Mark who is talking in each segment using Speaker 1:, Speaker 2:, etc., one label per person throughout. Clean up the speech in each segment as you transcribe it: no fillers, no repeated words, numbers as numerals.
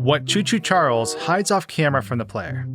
Speaker 1: what Choo-Choo Charles hides off camera from the player.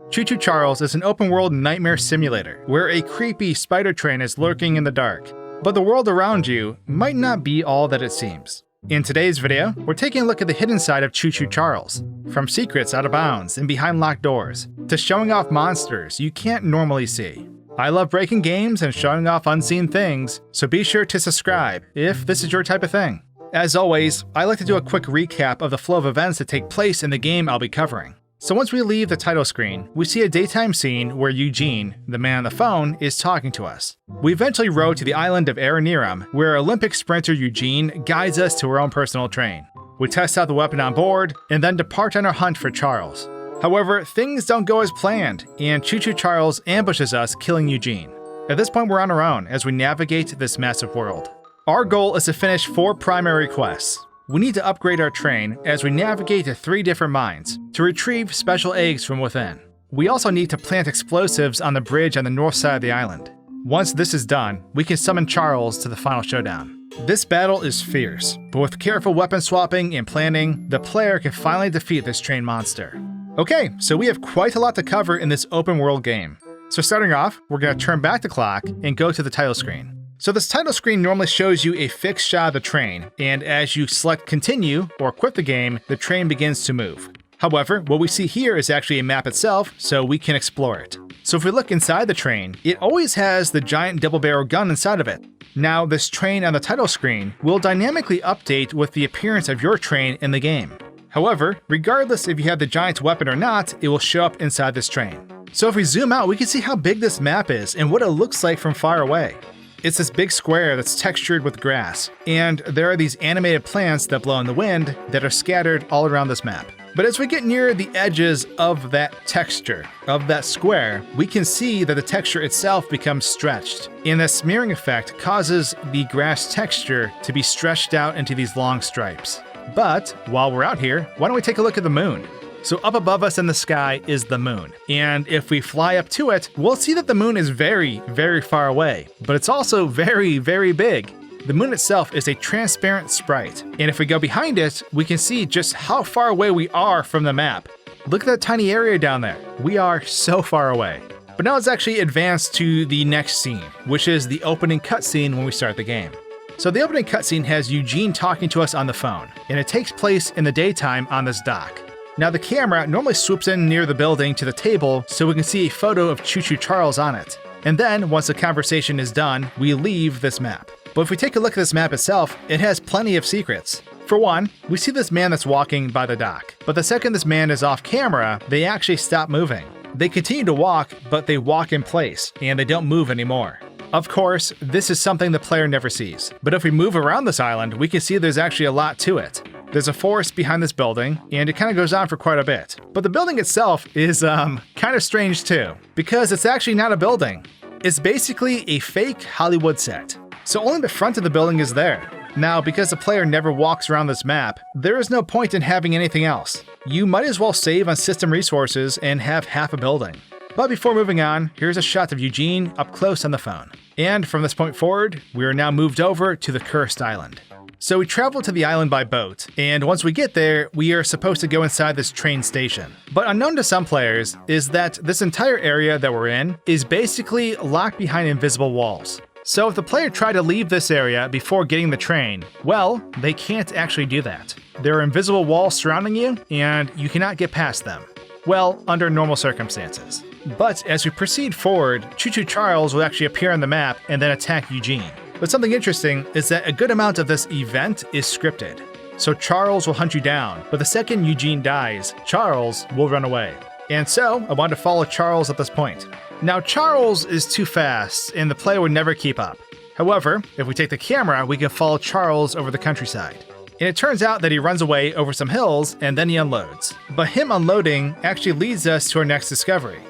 Speaker 1: Choo-Choo Charles is an open-world nightmare simulator where a creepy spider train is lurking in the dark, but the world around you might not be all that it seems. In today's video, we're taking a look at the hidden side of Choo-Choo Charles, from secrets out of bounds and behind locked doors, to showing off monsters you can't normally see. I love breaking games and showing off unseen things, so be sure to subscribe if this is your type of thing. As always, I like to do a quick recap of the flow of events that take place in the game I'll be covering. So once we leave the title screen, we see a daytime scene where Eugene, the man on the phone, is talking to us. We eventually row to the island of Aranirum, where Olympic sprinter Eugene guides us to our own personal train. We test out the weapon on board, and then depart on our hunt for Charles. However, things don't go as planned, and Choo-Choo Charles ambushes us, killing Eugene. At this point, we're on our own as we navigate this massive world. Our goal is to finish 4 primary quests. We need to upgrade our train as we navigate to 3 different mines to retrieve special eggs from within. We also need to plant explosives on the bridge on the north side of the island. Once this is done, we can summon Charles to the final showdown. This battle is fierce, but with careful weapon swapping and planning, the player can finally defeat this train monster. Okay, so we have quite a lot to cover in this open world game. So starting off, we're going to turn back the clock and go to the title screen. So this title screen normally shows you a fixed shot of the train, and as you select continue or quit the game, the train begins to move. However, what we see here is actually a map itself, so we can explore it. So if we look inside the train, it always has the giant double-barrel gun inside of it. Now this train on the title screen will dynamically update with the appearance of your train in the game. However, regardless if you have the giant weapon or not, it will show up inside this train. So if we zoom out, we can see how big this map is and what it looks like from far away. It's this big square that's textured with grass, and there are these animated plants that blow in the wind that are scattered all around this map. But as we get near the edges of that texture, of that square, we can see that the texture itself becomes stretched, and the smearing effect causes the grass texture to be stretched out into these long stripes. But while we're out here, why don't we take a look at the moon? So up above us in the sky is the moon, and if we fly up to it, we'll see that the moon is very, very far away, but it's also very, very big. The moon itself is a transparent sprite, and if we go behind it, we can see just how far away we are from the map. Look at that tiny area down there. We are so far away. But now let's actually advance to the next scene, which is the opening cutscene when we start the game. So the opening cutscene has Eugene talking to us on the phone, and it takes place in the daytime on this dock. Now the camera normally swoops in near the building to the table so we can see a photo of Choo-Choo Charles on it. And then, once the conversation is done, we leave this map. But if we take a look at this map itself, it has plenty of secrets. For one, we see this man that's walking by the dock. But the second this man is off camera, they actually stop moving. They continue to walk, but they walk in place, and they don't move anymore. Of course, this is something the player never sees. But if we move around this island, we can see there's actually a lot to it. There's a forest behind this building, and it kind of goes on for quite a bit. But the building itself is kind of strange too, because it's actually not a building. It's basically a fake Hollywood set. So only the front of the building is there. Now, because the player never walks around this map, there is no point in having anything else. You might as well save on system resources and have half a building. But before moving on, here's a shot of Eugene up close on the phone. And from this point forward, we are now moved over to the cursed island. So we travel to the island by boat, and once we get there, we are supposed to go inside this train station. But unknown to some players is that this entire area that we're in is basically locked behind invisible walls. So if the player tried to leave this area before getting the train, well, they can't actually do that. There are invisible walls surrounding you, and you cannot get past them. Well, under normal circumstances. But as we proceed forward, Choo-Choo Charles will actually appear on the map and then attack Eugene. But something interesting is that a good amount of this event is scripted. So Charles will hunt you down, but the second Eugene dies, Charles will run away. And so I wanted to follow Charles at this point. Now Charles is too fast, and the player would never keep up. However, if we take the camera, we can follow Charles over the countryside. And it turns out that he runs away over some hills, and then he unloads. But him unloading actually leads us to our next discovery.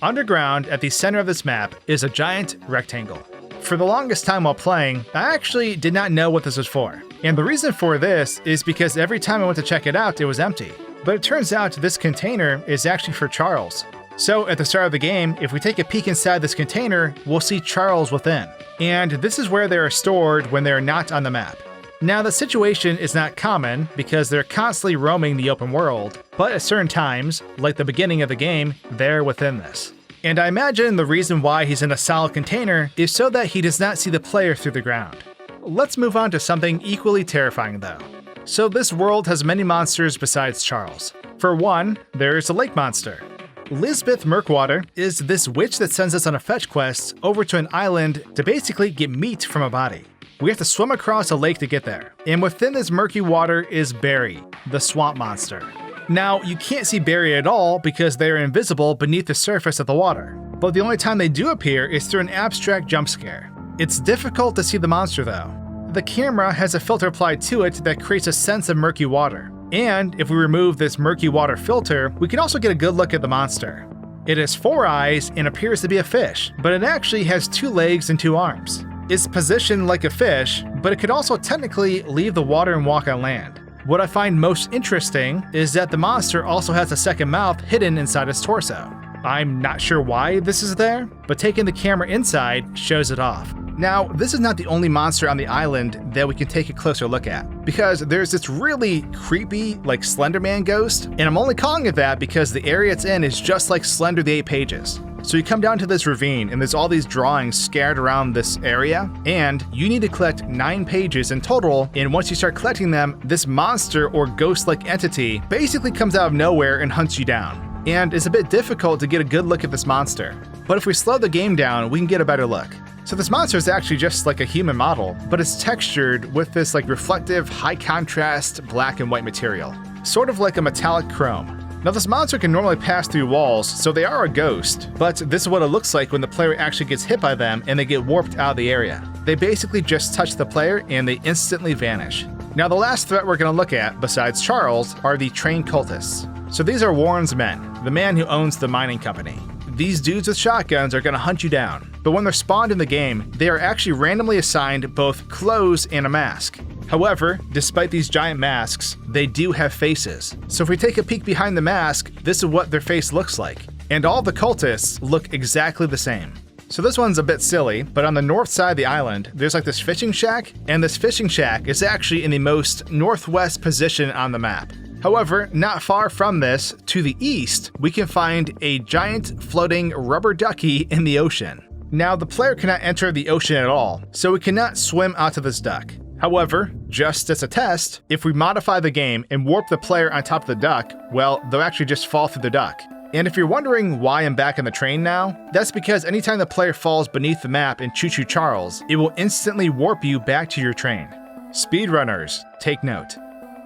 Speaker 1: Underground, at the center of this map, is a giant rectangle. For the longest time while playing, I actually did not know what this was for. And the reason for this is because every time I went to check it out, it was empty. But it turns out this container is actually for Charles. So at the start of the game, if we take a peek inside this container, we'll see Charles within. And this is where they are stored when they are not on the map. Now, the situation is not common because they're constantly roaming the open world, but at certain times, like the beginning of the game, they're within this. And I imagine the reason why he's in a solid container is so that he does not see the player through the ground. Let's move on to something equally terrifying though. So this world has many monsters besides Charles. For one, there's a lake monster. Lisbeth Murkwater is this witch that sends us on a fetch quest over to an island to basically get meat from a body. We have to swim across a lake to get there. And within this murky water is Barry, the swamp monster. Now, you can't see Barry at all because they are invisible beneath the surface of the water. But the only time they do appear is through an abstract jump scare. It's difficult to see the monster though. The camera has a filter applied to it that creates a sense of murky water. And if we remove this murky water filter, we can also get a good look at the monster. It has 4 eyes and appears to be a fish, but it actually has 2 legs and 2 arms. It's positioned like a fish, but it could also technically leave the water and walk on land. What I find most interesting is that the monster also has a second mouth hidden inside its torso. I'm not sure why this is there, but taking the camera inside shows it off. Now, this is not the only monster on the island that we can take a closer look at, because there's this really creepy, like Slenderman ghost, and I'm only calling it that because the area it's in is just like Slender the 8 Pages. So you come down to this ravine and there's all these drawings scattered around this area, and you need to collect 9 pages in total, and once you start collecting them, this monster or ghost-like entity basically comes out of nowhere and hunts you down. And it's a bit difficult to get a good look at this monster, but if we slow the game down, we can get a better look. So this monster is actually just like a human model, but it's textured with this like reflective, high contrast black and white material, sort of like a metallic chrome. Now this monster can normally pass through walls, so they are a ghost, but this is what it looks like when the player actually gets hit by them and they get warped out of the area. They basically just touch the player and they instantly vanish. Now the last threat we're going to look at, besides Charles, are the trained cultists. So these are Warren's men, the man who owns the mining company. These dudes with shotguns are going to hunt you down, but when they're spawned in the game, they are actually randomly assigned both clothes and a mask. However, despite these giant masks, they do have faces. So if we take a peek behind the mask, this is what their face looks like. And all the cultists look exactly the same. So this one's a bit silly, but on the north side of the island, there's like this fishing shack, and this fishing shack is actually in the most northwest position on the map. However, not far from this, to the east, we can find a giant floating rubber ducky in the ocean. Now, the player cannot enter the ocean at all, so we cannot swim out to this duck. However, just as a test, if we modify the game and warp the player on top of the duck, well, they'll actually just fall through the duck. And if you're wondering why I'm back in the train now, that's because anytime the player falls beneath the map in Choo-Choo Charles, it will instantly warp you back to your train. Speedrunners, take note.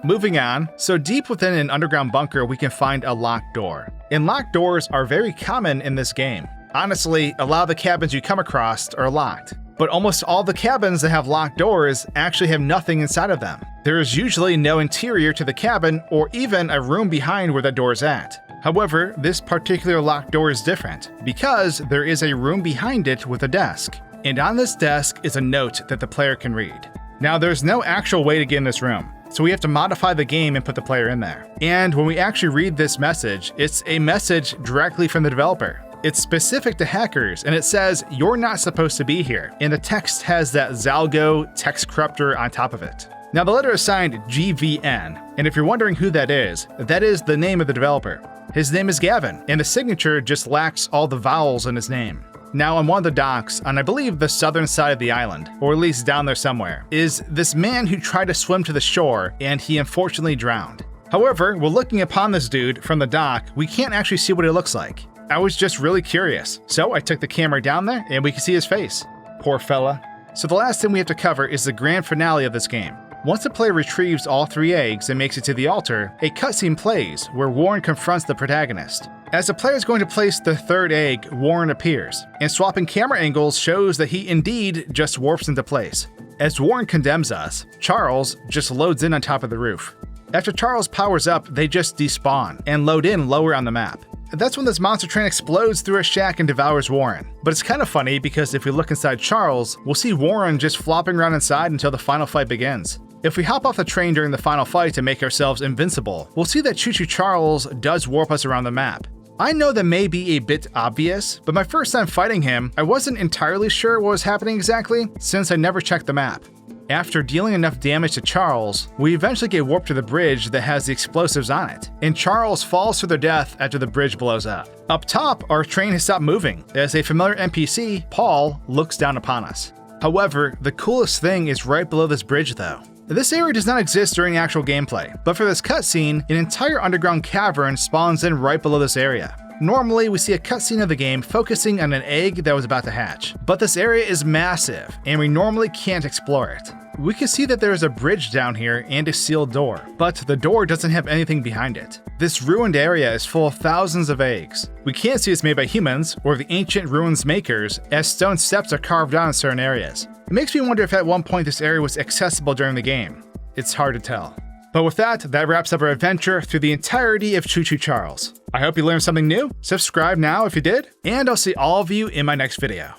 Speaker 1: Moving on, so deep within an underground bunker we can find a locked door. And locked doors are very common in this game. Honestly, a lot of the cabins you come across are locked. But almost all the cabins that have locked doors actually have nothing inside of them. There is usually no interior to the cabin or even a room behind where the door is at. However, this particular locked door is different because there is a room behind it with a desk. And on this desk is a note that the player can read. Now, there's no actual way to get in this room, so we have to modify the game and put the player in there. And when we actually read this message, it's a message directly from the developer. It's specific to hackers, and it says, "You're not supposed to be here." And the text has that Zalgo text corruptor on top of it. Now the letter is signed GVN, and if you're wondering who that is the name of the developer. His name is Gavin, and the signature just lacks all the vowels in his name. Now on one of the docks, on I believe the southern side of the island, or at least down there somewhere, is this man who tried to swim to the shore, and he unfortunately drowned. However, while looking upon this dude from the dock, we can't actually see what he looks like. I was just really curious, so I took the camera down there and we can see his face. Poor fella. So the last thing we have to cover is the grand finale of this game. Once the player retrieves all 3 eggs and makes it to the altar, a cutscene plays where Warren confronts the protagonist. As the player is going to place the 3rd egg, Warren appears, and swapping camera angles shows that he indeed just warps into place. As Warren condemns us, Charles just loads in on top of the roof. After Charles powers up, they just despawn and load in lower on the map. That's when this monster train explodes through a shack and devours Warren. But it's kind of funny because if we look inside Charles, we'll see Warren just flopping around inside until the final fight begins. If we hop off the train during the final fight to make ourselves invincible, we'll see that Choo-Choo Charles does warp us around the map. I know that may be a bit obvious, but my first time fighting him, I wasn't entirely sure what was happening exactly since I never checked the map. After dealing enough damage to Charles, we eventually get warped to the bridge that has the explosives on it, and Charles falls to their death after the bridge blows up. Up top, our train has stopped moving, as a familiar NPC, Paul, looks down upon us. However, the coolest thing is right below this bridge though. This area does not exist during actual gameplay, but for this cutscene, an entire underground cavern spawns in right below this area. Normally, we see a cutscene of the game focusing on an egg that was about to hatch, but this area is massive, and we normally can't explore it. We can see that there is a bridge down here and a sealed door, but the door doesn't have anything behind it. This ruined area is full of thousands of eggs. We can't see it's made by humans or the ancient ruins makers, as stone steps are carved out in certain areas. It makes me wonder if at one point this area was accessible during the game. It's hard to tell. But with that wraps up our adventure through the entirety of Choo-Choo Charles. I hope you learned something new. Subscribe now if you did, and I'll see all of you in my next video.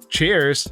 Speaker 1: Cheers!